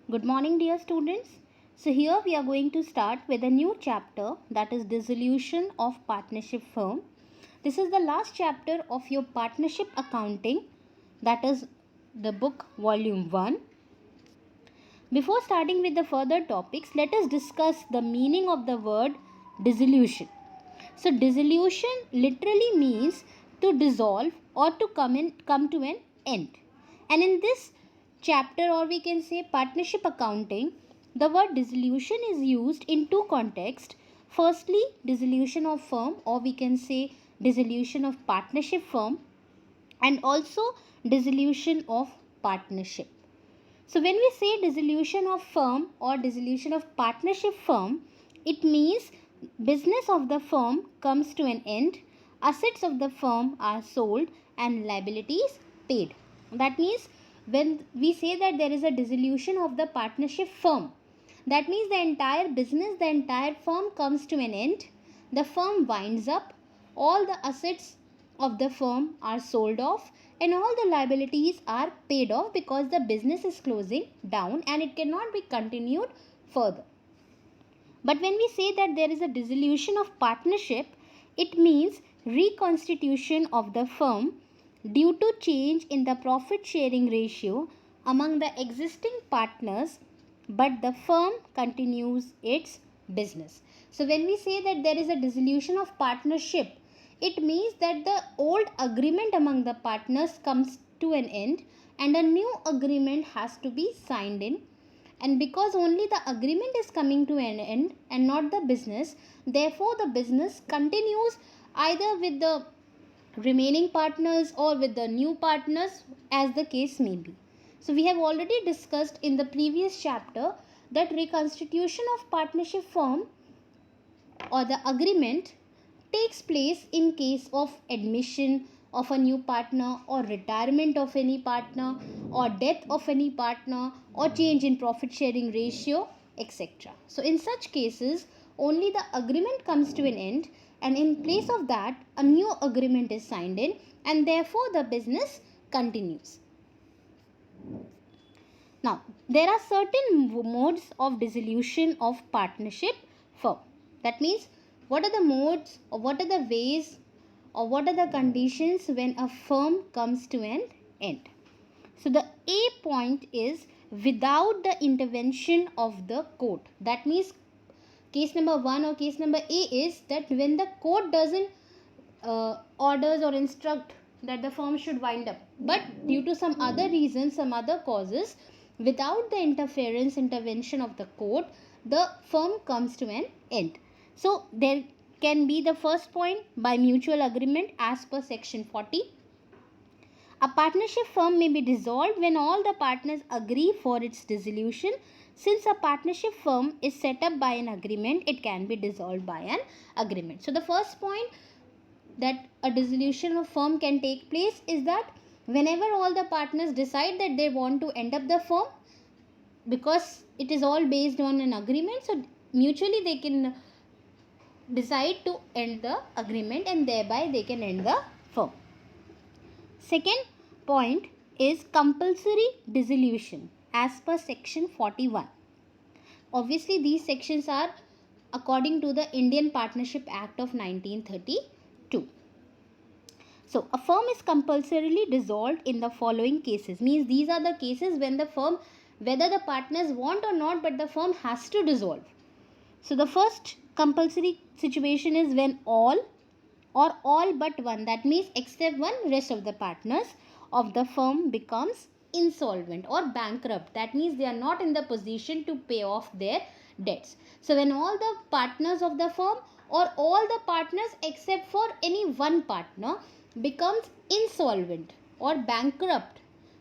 Good morning, dear students. So, here we are going to start with a new chapter, that is dissolution of partnership firm. This is the last chapter of your partnership accounting, that is the book volume 1. Before starting with the further topics, let us discuss the meaning of the word dissolution. So, dissolution literally means to dissolve or to come to an end. And in this chapter, or we can say partnership accounting, the word dissolution is used in two contexts. Firstly, dissolution of firm, or we can say dissolution of partnership firm, and also dissolution of partnership. So when we say dissolution of firm or dissolution of partnership firm, it means business of the firm comes to an end, assets of the firm are sold and liabilities paid. That means when we say that there is a dissolution of the partnership firm, that means the entire business, the entire firm comes to an end, the firm winds up, all the assets of the firm are sold off, and all the liabilities are paid off because the business is closing down and it cannot be continued further. But when we say that there is a dissolution of partnership, it means reconstitution of the firm due to change in the profit sharing ratio among the existing partners, but the firm continues its business. So when we say that there is a dissolution of partnership, it means that the old agreement among the partners comes to an end and a new agreement has to be signed in. And because only the agreement is coming to an end and not the business, therefore the business continues either with the remaining partners or with the new partners, as the case may be. So we have already discussed in the previous chapter that reconstitution of partnership firm or the agreement takes place in case of admission of a new partner or retirement of any partner or death of any partner or change in profit sharing ratio, etc. So in such cases only the agreement comes to an end, and in place of that a new agreement is signed in, and therefore the business continues. Now, there are certain modes of dissolution of partnership firm. That means, what are the modes or what are the ways or what are the conditions when a firm comes to an end? So, the A point is without the intervention of the court. That means, case number 1 or case number A is that when the court doesn't orders or instruct that the firm should wind up, but due to some other reason, some other causes, without the intervention of the court, the firm comes to an end. So there can be the first point by mutual agreement as per section 40. A partnership firm may be dissolved when all the partners agree for its dissolution. Since a partnership firm is set up by an agreement, it can be dissolved by an agreement. So the first point that a dissolution of firm can take place is that whenever all the partners decide that they want to end up the firm, because it is all based on an agreement, so mutually they can decide to end the agreement and thereby they can end the firm. Second point is compulsory dissolution as per section 41. Obviously these sections are according to the Indian Partnership Act of 1932. So, a firm is compulsorily dissolved in the following cases. Means these are the cases when the firm, whether the partners want or not, but the firm has to dissolve. So, the first compulsory situation is when all or all but one, that means except one, rest of the partners of the firm becomes insolvent or bankrupt. That means they are not in the position to pay off their debts. So, when all the partners of the firm or all the partners except for any one partner becomes insolvent or bankrupt,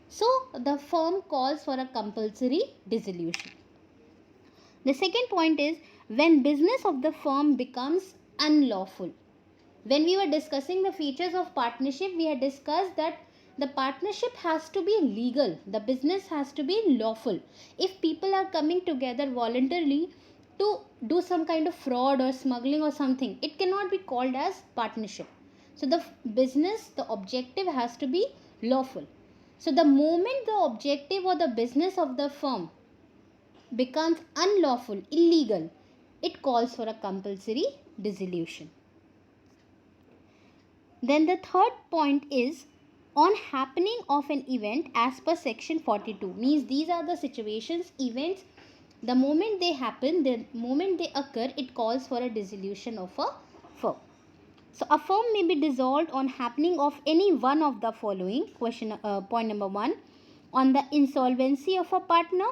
so the firm calls for a compulsory dissolution. The second point is when business of the firm becomes unlawful. When we were discussing the features of partnership, we had discussed that the partnership has to be legal, the business has to be lawful. If people are coming together voluntarily to do some kind of fraud or smuggling or something, it cannot be called as partnership. So the business, the objective has to be lawful. So the moment the objective or the business of the firm becomes unlawful, illegal, it calls for a compulsory dissolution. Then the third point is on happening of an event as per section 42. Means these are the situations, events, the moment they happen, the moment they occur, it calls for a dissolution of a firm. So a firm may be dissolved on happening of any one of the following. Point number 1, on the insolvency of a partner,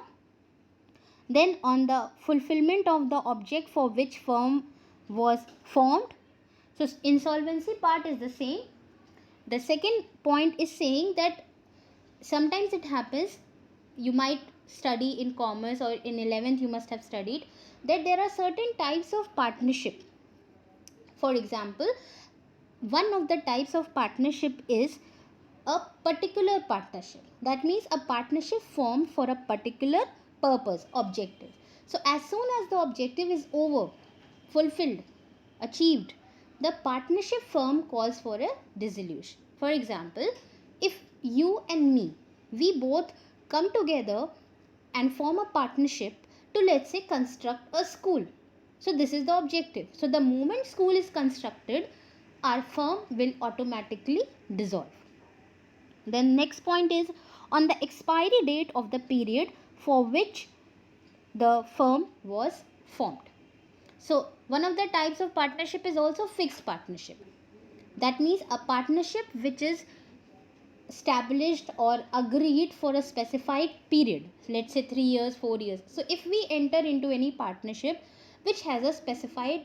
then on the fulfillment of the object for which firm was formed. So insolvency part is the same. The second point is saying that sometimes it happens, you might study in commerce or in 11th you must have studied, that there are certain types of partnership. For example, one of the types of partnership is a particular partnership. That means a partnership formed for a particular purpose, objective. So as soon as the objective is over, fulfilled, achieved, the partnership firm calls for a dissolution. For example, if you and me, we both come together and form a partnership to, let's say, construct a school. So this is the objective. So the moment school is constructed, our firm will automatically dissolve. Then next point is on the expiry date of the period for which the firm was formed. So one of the types of partnership is also fixed partnership. That means a partnership which is established or agreed for a specified period. Let's say 3 years, 4 years. So if we enter into any partnership which has a specified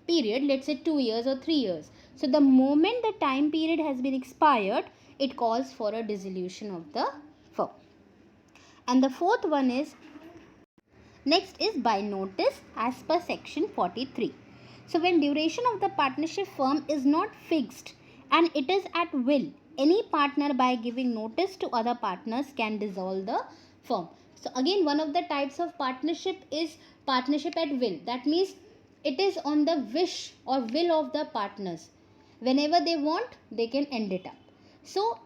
period, let's say 2 years or 3 years. So the moment the time period has been expired, it calls for a dissolution of the firm. And the fourth one is, next is by notice as per section 43. So when duration of the partnership firm is not fixed and it is at will, any partner by giving notice to other partners can dissolve the firm. So again, one of the types of partnership is partnership at will. That means it is on the wish or will of the partners. Whenever they want, they can end it up. So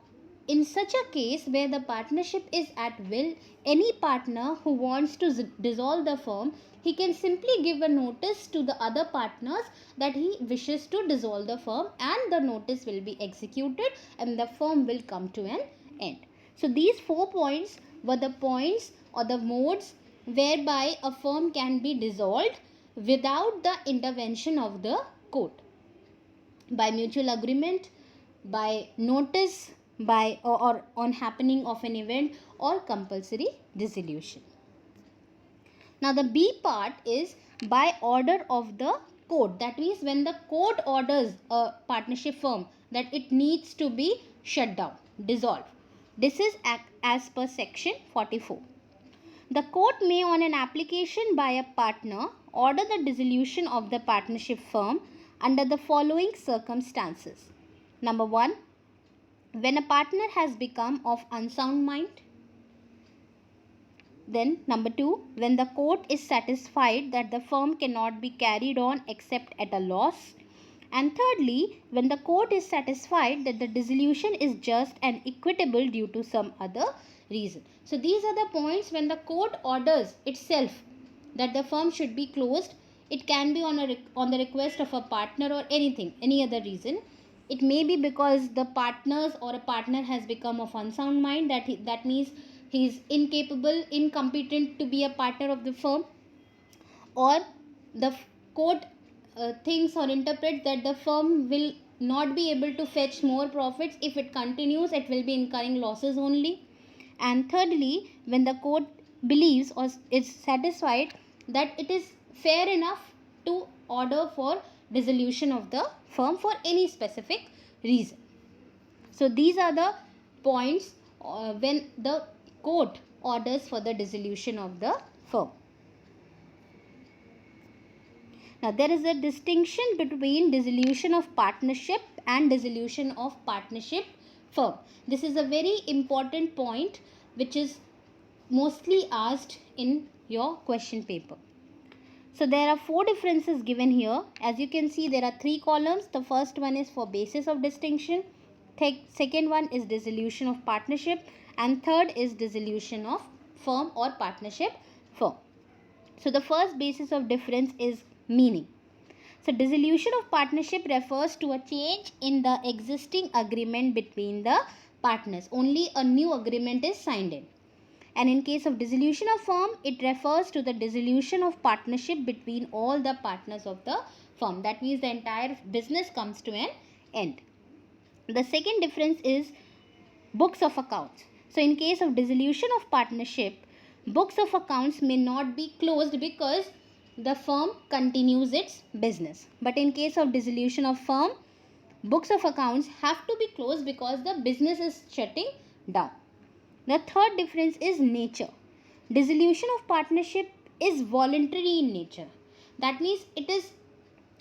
in such a case where the partnership is at will, any partner who wants to dissolve the firm, he can simply give a notice to the other partners that he wishes to dissolve the firm, and the notice will be executed and the firm will come to an end. So these 4 points were the points or the modes whereby a firm can be dissolved without the intervention of the court. By mutual agreement, by notice, by or on happening of an event, or compulsory dissolution. Now the B part is by order of the court. That means when the court orders a partnership firm that it needs to be shut down, dissolved. This is as per section 44. The court may, on an application by a partner, order the dissolution of the partnership firm under the following circumstances. Number 1, when a partner has become of unsound mind. Then number 2, when the court is satisfied that the firm cannot be carried on except at a loss. And thirdly, when the court is satisfied that the dissolution is just and equitable due to some other reason. So these are the points when the court orders itself that the firm should be closed. It can be on the request of a partner or anything, any other reason. It may be because the partners or a partner has become of unsound mind, that means he is incapable, incompetent to be a partner of the firm, or the court thinks or interprets that the firm will not be able to fetch more profits. If it continues, it will be incurring losses only. And thirdly, when the court believes or is satisfied that it is fair enough to order for dissolution of the firm for any specific reason. So these are the points when the court orders for the dissolution of the firm. Now there is a distinction between dissolution of partnership and dissolution of partnership firm. This is a very important point which is mostly asked in your question paper. So there are 4 differences given here. As you can see, there are 3 columns. The first one is for basis of distinction. Second one is dissolution of partnership. And third is dissolution of firm or partnership firm. So the first basis of difference is meaning. So dissolution of partnership refers to a change in the existing agreement between the partners. Only a new agreement is signed in. And in case of dissolution of firm, it refers to the dissolution of partnership between all the partners of the firm. That means the entire business comes to an end. The second difference is books of accounts. So in case of dissolution of partnership, books of accounts may not be closed because the firm continues its business. But in case of dissolution of firm, books of accounts have to be closed because the business is shutting down. The third difference is nature. Dissolution of partnership is voluntary in nature. That means it is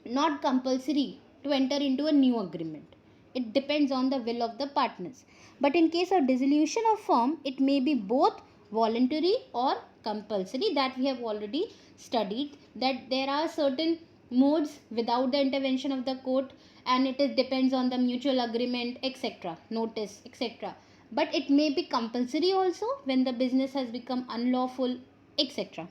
not compulsory to enter into a new agreement. It depends on the will of the partners. But in case of dissolution of firm, it may be both voluntary or compulsory, that we have already studied, that there are certain modes without the intervention of the court, and it depends on the mutual agreement, etc., notice, etc. But it may be compulsory also when the business has become unlawful, etc.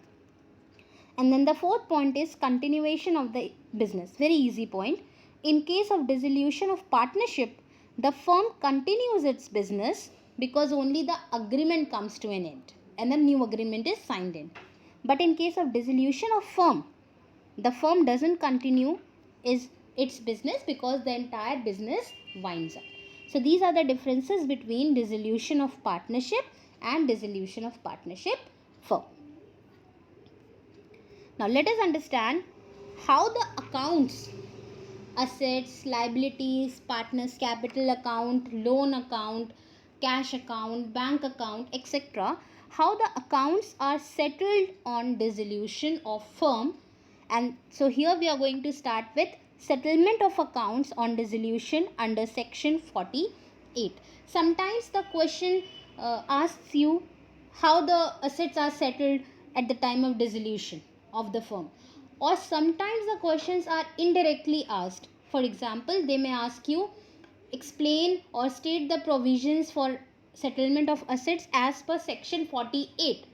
And then the fourth point is continuation of the business. Very easy point. In case of dissolution of partnership, the firm continues its business because only the agreement comes to an end and a new agreement is signed in. But in case of dissolution of firm, the firm doesn't continue its business because the entire business winds up. So these are the differences between dissolution of partnership and dissolution of partnership firm. Now let us understand how the accounts, assets, liabilities, partners capital account, loan account, cash account, bank account, etc., how the accounts are settled on dissolution of firm. And so here we are going to start with settlement of accounts on dissolution under section 48. Sometimes the question asks you how the assets are settled at the time of dissolution of the firm, or sometimes the questions are indirectly asked. For example, they may ask you explain or state the provisions for settlement of assets as per section 48.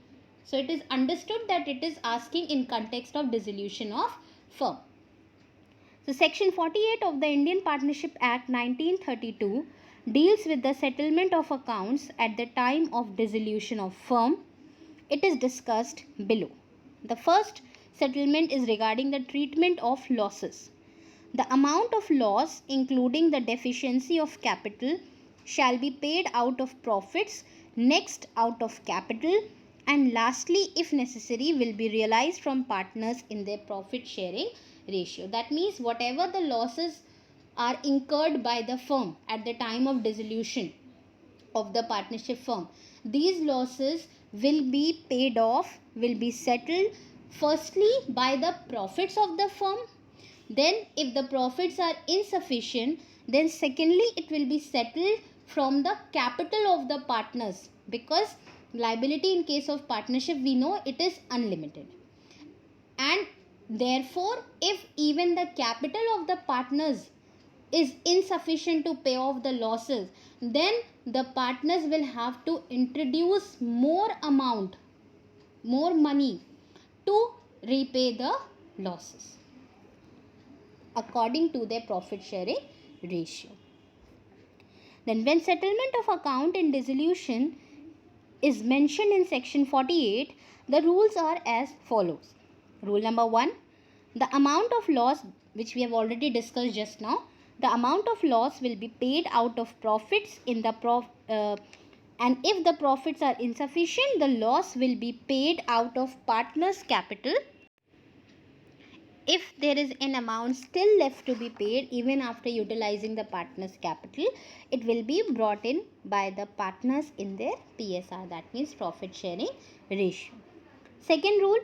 So it is understood that it is asking in context of dissolution of firm. So section 48 of the Indian Partnership Act 1932 deals with the settlement of accounts at the time of dissolution of firm. It is discussed below. The first settlement is regarding the treatment of losses. The amount of loss, including the deficiency of capital, shall be paid out of profits, next out of capital, and lastly, if necessary, will be realized from partners in their profit sharing ratio. That means whatever the losses are incurred by the firm at the time of dissolution of the partnership firm, these losses will be paid off, will be settled firstly by the profits of the firm. Then if the profits are insufficient, then secondly it will be settled from the capital of the partners, because liability in case of partnership, we know it is unlimited. And therefore, if even the capital of the partners is insufficient to pay off the losses, then the partners will have to introduce more amount, more money to repay the losses according to their profit sharing ratio. Then when settlement of account in dissolution is mentioned in section 48, the rules are as follows. Rule number 1, the amount of loss, which we have already discussed just now, the amount of loss will be paid out of profits in the and if the profits are insufficient, the loss will be paid out of partners' capital. If there is an amount still left to be paid even after utilizing the partners' capital, it will be brought in by the partners in their PSR, that means profit sharing ratio. Second rule,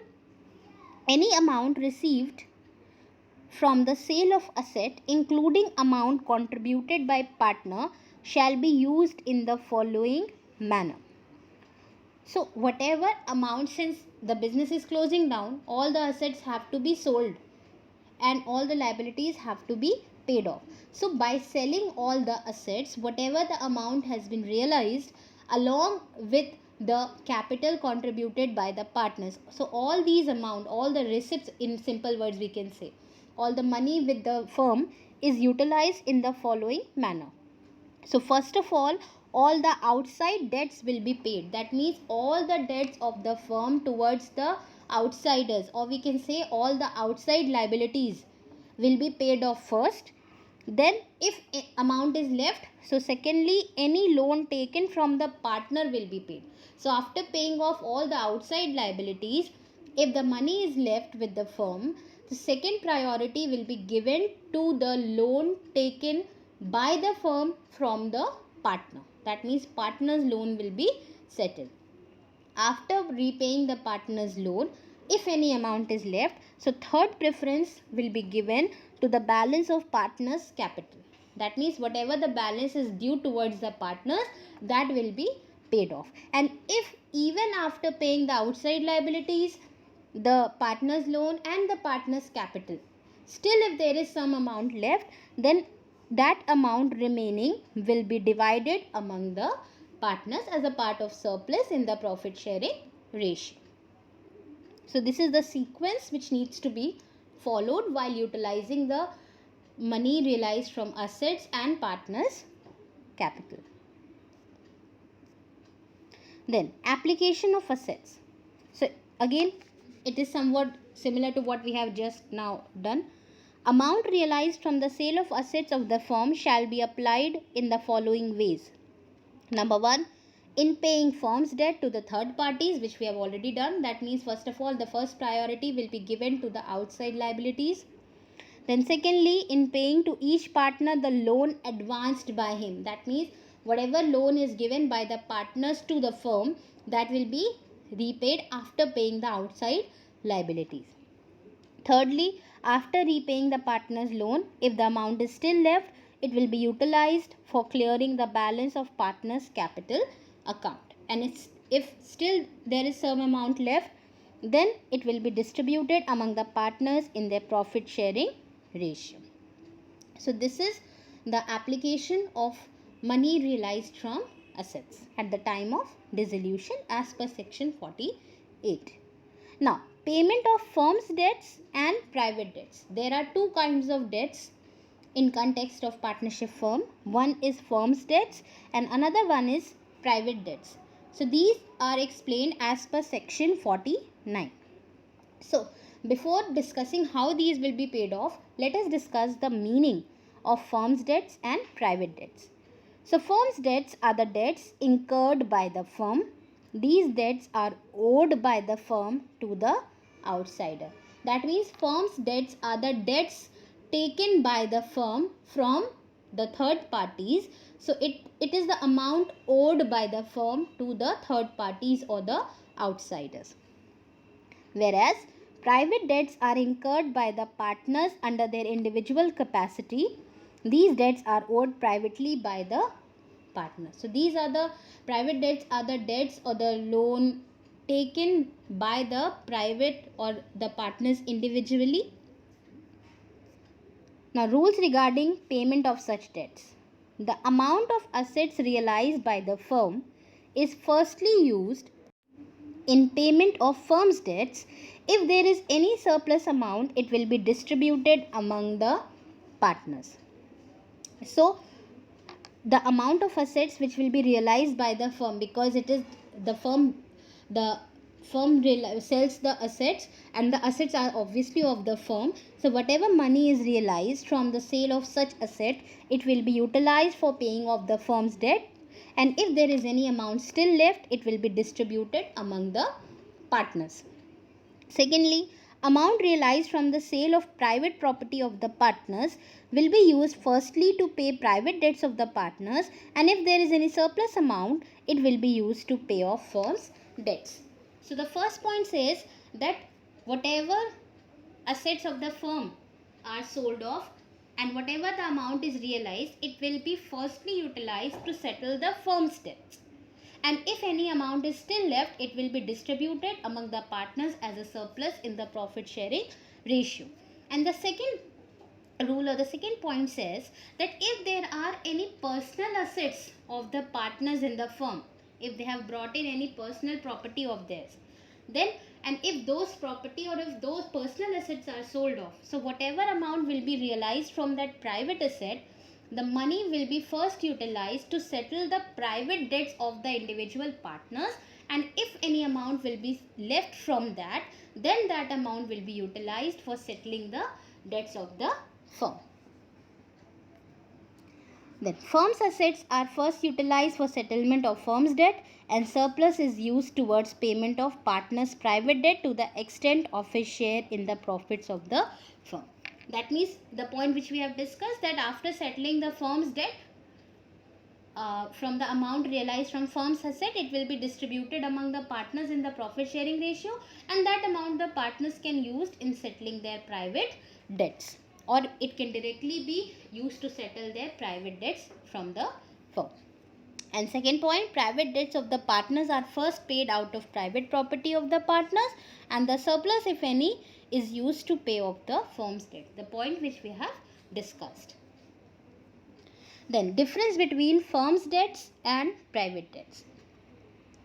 any amount received from the sale of asset, including amount contributed by partner, shall be used in the following manner. So whatever amount, since the business is closing down, all the assets have to be sold and all the liabilities have to be paid off. So by selling all the assets, whatever the amount has been realized, along with the capital contributed by the partners. So all these amount, all the receipts, in simple words we can say, all the money with the firm is utilized in the following manner. So first of all the outside debts will be paid. That means all the debts of the firm towards the outsiders, or we can say all the outside liabilities, will be paid off first. Then if amount is left, so secondly any loan taken from the partner will be paid. So after paying off all the outside liabilities, if the money is left with the firm, the second priority will be given to the loan taken by the firm from the partner. That means partner's loan will be settled. After repaying the partner's loan, if any amount is left, so third preference will be given to the balance of partner's capital. That means whatever the balance is due towards the partners, that will be paid off. And if even after paying the outside liabilities, the partner's loan and the partner's capital, still if there is some amount left, then that amount remaining will be divided among the partners as a part of surplus in the profit sharing ratio. So this is the sequence which needs to be followed while utilizing the money realized from assets and partners capital. Then application of assets. So again it is somewhat similar to what we have just now done. Amount realized from the sale of assets of the firm shall be applied in the following ways. Number 1, in paying firm's debt to the third parties, which we have already done. That means first of all the first priority will be given to the outside liabilities. Then secondly, in paying to each partner the loan advanced by him. That means whatever loan is given by the partners to the firm, that will be repaid after paying the outside liabilities. Thirdly, after repaying the partner's loan, if the amount is still left, it will be utilized for clearing the balance of partner's capital account. And if still there is some amount left, then it will be distributed among the partners in their profit sharing ratio. So this is the application of money realized from assets at the time of dissolution as per section 48. Now, payment of firm's debts and private debts. There are two kinds of debts in context of partnership firm. One is firm's debts and another one is private debts. So these are explained as per section 49. So before discussing how these will be paid off, let us discuss the meaning of firm's debts and private debts. So firm's debts are the debts incurred by the firm. These debts are owed by the firm to the outsider. That means firm's debts are the debts taken by the firm from the third parties. So it is the amount owed by the firm to the third parties or the outsiders. Whereas private debts are incurred by the partners under their individual capacity. These debts are owed privately by the partners. So these are the private debts, are the debts or the loan taken by the private or the partners individually. Now, rules regarding payment of such debts. The amount of assets realized by the firm is firstly used in payment of firm's debts. If there is any surplus amount, it will be distributed among the partners. So the amount of assets which will be realized by the firm, because it is the firm sells the assets and the assets are obviously of the firm. So whatever money is realized from the sale of such asset, it will be utilized for paying off the firm's debt, and if there is any amount still left, it will be distributed among the partners. Secondly, amount realized from the sale of private property of the partners will be used firstly to pay private debts of the partners, and if there is any surplus amount, it will be used to pay off firm's debts. So the first point says that whatever assets of the firm are sold off and whatever the amount is realized, it will be firstly utilized to settle the firm's debts. And if any amount is still left, it will be distributed among the partners as a surplus in the profit sharing ratio. And the second rule or the second point says that if there are any personal assets of the partners in the firm, if they have brought in any personal property of theirs, then, and if those property or if those personal assets are sold off, so whatever amount will be realized from that private asset, the money will be first utilized to settle the private debts of the individual partners, and if any amount will be left from that, then that amount will be utilized for settling the debts of the firm. Then firm's assets are first utilized for settlement of firm's debt, and surplus is used towards payment of partner's private debt to the extent of his share in the profits of the firm. That means the point which we have discussed, that after settling the firm's debt, from the amount realized from firm's asset, it will be distributed among the partners in the profit sharing ratio, and that amount the partners can use in settling their private debts, or it can directly be used to settle their private debts from the firm. And second point, private debts of the partners are first paid out of private property of the partners, and the surplus, if any, is used to pay off the firm's debt, the point which we have discussed. Then difference between firm's debts and private debts.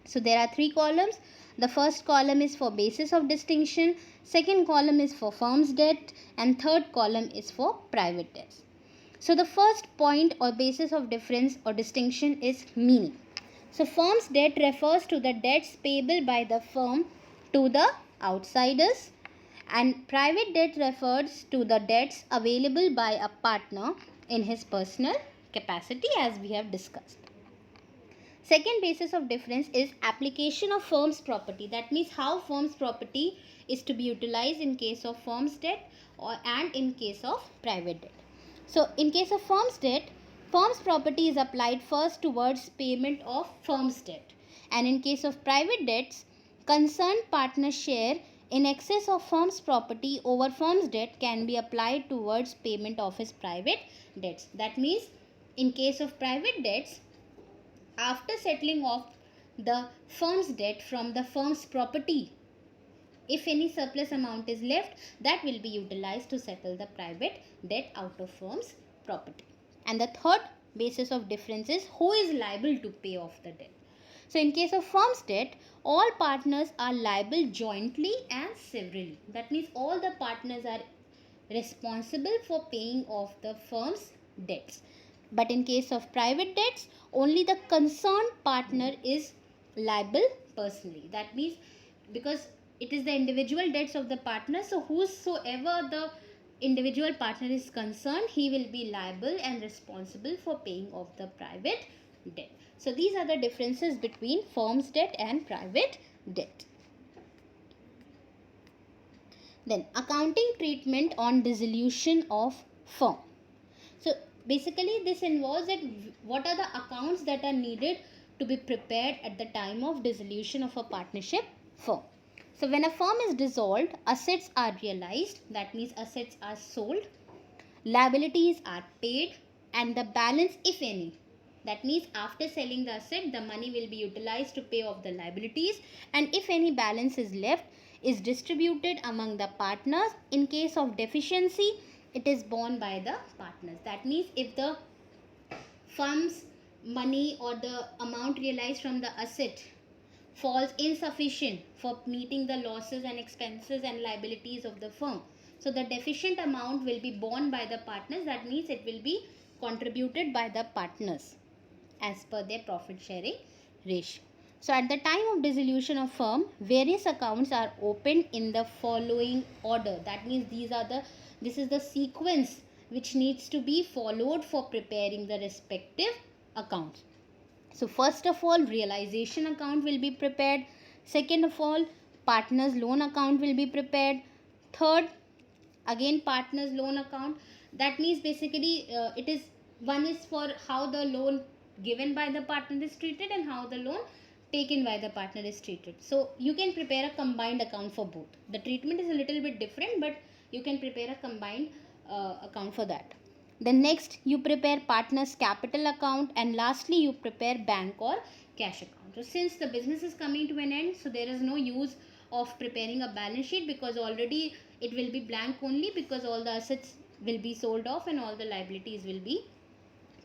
So there are three columns. The first column is for basis of distinction, second column is for firm's debt, and third column is for private debts. So the first point or basis of difference or distinction is meaning. So firm's debt refers to the debts payable by the firm to the outsiders, and private debt refers to the debts available by a partner in his personal capacity, as we have discussed. Second basis of difference is application of firm's property. That means how firm's property is to be utilized in case of firm's debt and in case of private debt. So in case of firm's debt, firm's property is applied first towards payment of firm's debt, and in case of private debts, concerned partner's share in excess of firm's property over firm's debt can be applied towards payment of his private debts. That means in case of private debts, after settling off the firm's debt from the firm's property, if any surplus amount is left, that will be utilized to settle the private debt out of firm's property. And the third basis of difference is who is liable to pay off the debt. So in case of firm's debt, all partners are liable jointly and severally. That means all the partners are responsible for paying off the firm's debts. But in case of private debts, only the concerned partner is liable personally. That means because it is the individual debts of the partner, so whosoever the individual partner is concerned, he will be liable and responsible for paying off the private debt. So these are the differences between firm's debt and private debt. Then accounting treatment on dissolution of firm. So basically this involves that what are the accounts that are needed to be prepared at the time of dissolution of a partnership firm. So when a firm is dissolved, assets are realized, that means assets are sold, liabilities are paid, and the balance, if any, that means after selling the asset, the money will be utilized to pay off the liabilities, and if any balance is left, is distributed among the partners. In case of deficiency, it is borne by the partners. That means if the firm's money or the amount realized from the asset falls insufficient for meeting the losses and expenses and liabilities of the firm, so the deficient amount will be borne by the partners. That means it will be contributed by the partners as per their profit sharing ratio. So at the time of dissolution of firm, various accounts are opened in the following order. That means this is the sequence which needs to be followed for preparing the respective accounts. So first of all, realization account will be prepared. Second of all, partners loan account will be prepared. Third, again partners loan account. That means basically it is one is for how the loan given by the partner is treated and how the loan taken by the partner is treated. So you can prepare a combined account for both. The treatment is a little bit different, but you can prepare a combined account for that. Then next you prepare partner's capital account, and lastly you prepare bank or cash account. So since the business is coming to an end, so there is no use of preparing a balance sheet, because already it will be blank only, because all the assets will be sold off and all the liabilities will be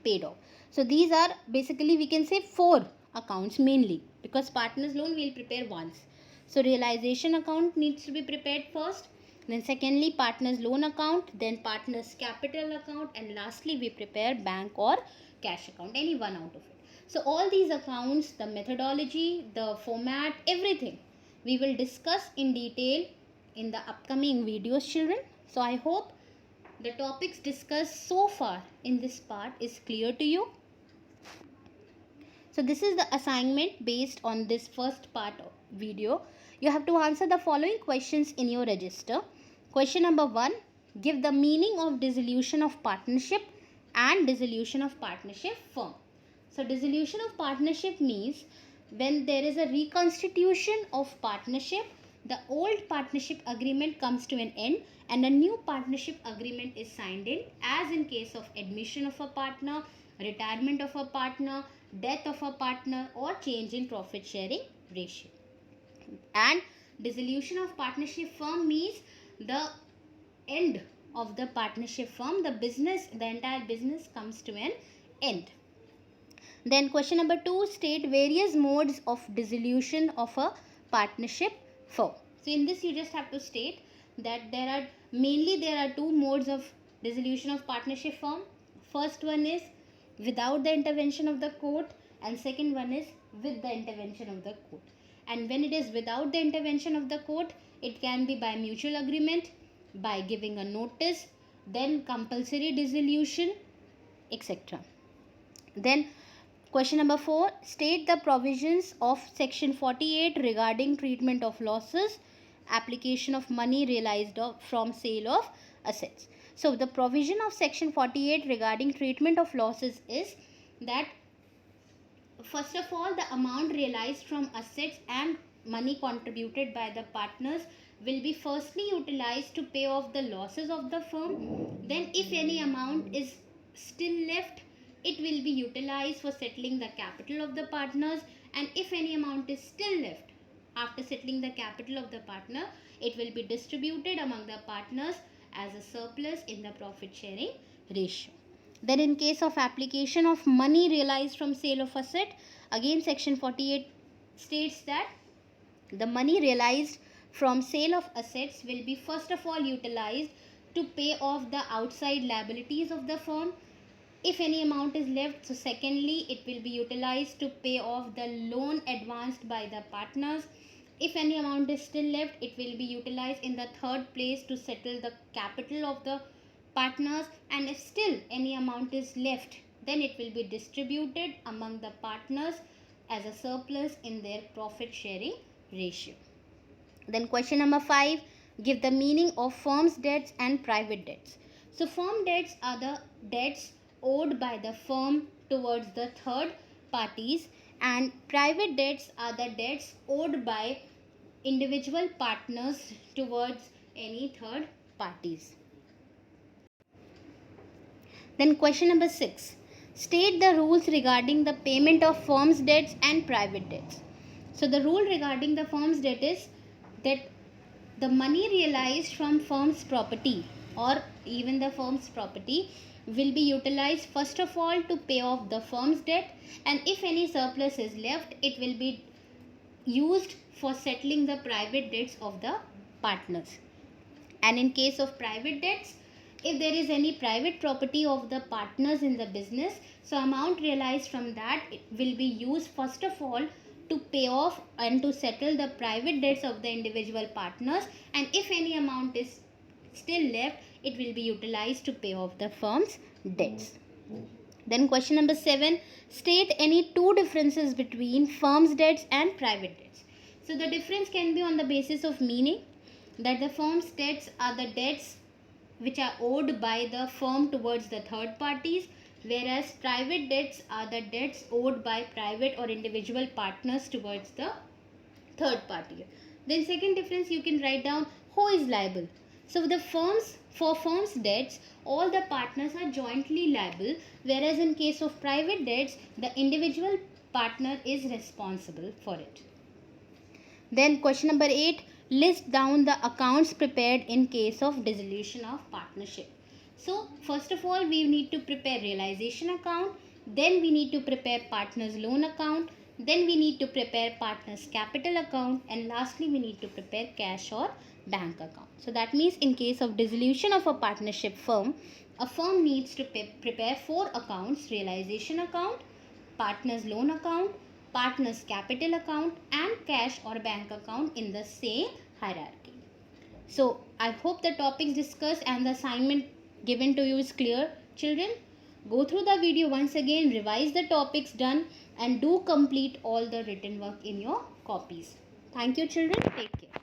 paid off. So these are basically, we can say, 4 accounts mainly, because partners loan we'll prepare once. So realization account needs to be prepared first, then secondly partners loan account, then partners capital account, and lastly we prepare bank or cash account, any one out of it. So all these accounts, the methodology, the format, everything we will discuss in detail in the upcoming videos, children. So I hope the topics discussed so far in this part is clear to you. So this is the assignment based on this first part of video. You have to answer the following questions in your register. Question number 1, give the meaning of dissolution of partnership and dissolution of partnership firm. So dissolution of partnership means when there is a reconstitution of partnership, the old partnership agreement comes to an end and a new partnership agreement is signed in, as in case of admission of a partner, retirement of a partner, death of a partner, or change in profit sharing ratio. And dissolution of partnership firm means the end of the partnership firm, the entire business comes to an end. Then question number 2, state various modes of dissolution of a partnership firm. So in this you just have to state that there are two modes of dissolution of partnership firm. First one is without the intervention of the court, and second one is with the intervention of the court. And when it is without the intervention of the court, it can be by mutual agreement, by giving a notice, then compulsory dissolution, etc. Then question number 4, state the provisions of section 48 regarding treatment of losses, application of money realized from sale of assets. So the provision of section 48 regarding treatment of losses is that first of all the amount realized from assets and money contributed by the partners will be firstly utilized to pay off the losses of the firm. Then if any amount is still left, it will be utilized for settling the capital of the partners, and if any amount is still left after settling the capital of the partner, it will be distributed among the partners as a surplus in the profit sharing ratio. Then in case of application of money realized from sale of asset, again section 48 states that the money realized from sale of assets will be first of all utilized to pay off the outside liabilities of the firm. If any amount is left, so secondly it will be utilized to pay off the loan advanced by the partners. If any amount is still left, it will be utilized in the third place to settle the capital of the partners, and if still any amount is left, then it will be distributed among the partners as a surplus in their profit sharing ratio. Then question number 5, give the meaning of firm's debts and private debts. So firm debts are the debts owed by the firm towards the third parties, and private debts are the debts owed by individual partners towards any third parties. Then question number 6, state the rules regarding the payment of firm's debts and private debts. So the rule regarding the firm's debt is that the money realized from firm's property or even the firm's property will be utilized first of all to pay off the firm's debt, and if any surplus is left, it will be used for settling the private debts of the partners. And in case of private debts, if there is any private property of the partners in the business, so amount realized from that will be used first of all to pay off and to settle the private debts of the individual partners, and if any amount is still left, it will be utilized to pay off the firm's debts. Then question number 7, state any two differences between firm's debts and private debts. So the difference can be on the basis of meaning, that the firm's debts are the debts which are owed by the firm towards the third parties, whereas private debts are the debts owed by private or individual partners towards the third party. Then second difference you can write down, who is liable. So for firm's debts, all the partners are jointly liable, whereas in case of private debts, the individual partner is responsible for it. Then question number 8, list down the accounts prepared in case of dissolution of partnership. So first of all we need to prepare realization account, then we need to prepare partners loan account, Then we need to prepare partner's capital account, and lastly we need to prepare cash or bank account. So that means in case of dissolution of a partnership firm, a firm needs to prepare 4 accounts: realization account, partner's loan account, partner's capital account, and cash or bank account in the same hierarchy. So I hope the topics discussed and the assignment given to you is clear, children. Go through the video once again, revise the topics done, and do complete all the written work in your copies. Thank you, children. Take care.